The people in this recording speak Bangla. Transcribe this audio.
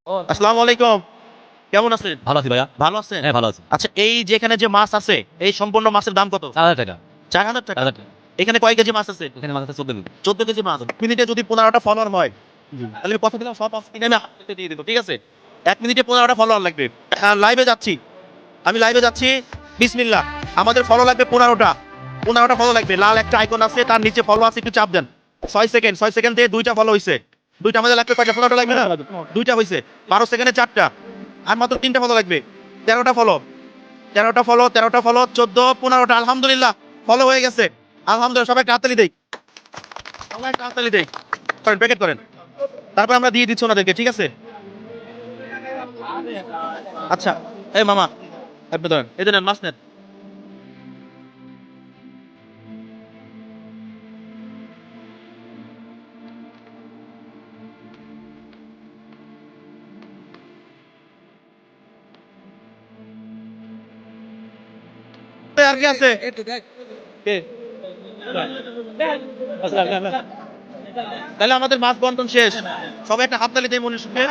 আসসালামু আলাইকুম। কেমন আছেন? ভালো আছি ভাইয়া। ভালো আছেন? হ্যাঁ, ভালো আছি। আচ্ছা, এই যেখানে যে মাছ আছে, এই সম্পূর্ণ মাছের দাম কত? ৪,০০০ টাকা। ৪,০০০ টাকা। ৪,০০০ টাকা। এখানে কয় কেজি মাছ আছে? এখানে মাছ আছে ১৪ কেজি। ১৪ কেজি মাছ। মিনিটে যদি ১৫টা ফলোয়ার হয়, জি। তাহলে আমি কথা দিলাম সব মাছ কিনে আমি আপনাকে দিয়ে দেব। ঠিক আছে? ১ মিনিটে ১৫টা ফলোয়ার লাগবে। লাইভে যাচ্ছি। আমি লাইভে যাচ্ছি। বিসমিল্লাহ। আমাদের ফলো লাগবে ১৫টা। ১৫টা ফলো লাগবে। লাল একটা আইকন আছে, তার নিচে ফলো আছে, একটু চাপ দেন। ৬ সেকেন্ড, ৬ সেকেন্ড দিয়ে ২টা ফলো হইছে। ২টা আমাদের লাগবে কয়টা? ১৫টা লাগবে না? ২টা হইছে। ১২ সেকেন্ডে ৪টা। আর মাত্র ৩টা ফলো লাগবে। ১৩টা ফলো। ১৩টা ফলো, ১৩টা ফলো, ১৪, ১৫টা। আলহামদুলিল্লাহ, ফলো হয়ে গেছে। আলহামদুলিল্লাহ, সবাই হাততালি দেই। সবাই হাততালি দেই। করেন, প্যাকেট করেন। তারপর আমরা দিয়ে দিচ্ছি ওনাদেরকে, ঠিক আছে? আচ্ছা, এই মামা, আপনি ধরেন। এই যে নেন, মাছ নেন। আর কি আছে? কে? তাহলে আমাদের মাছ বন্টন শেষ। সবাই একটা হাততালি দেই মনীষ কে।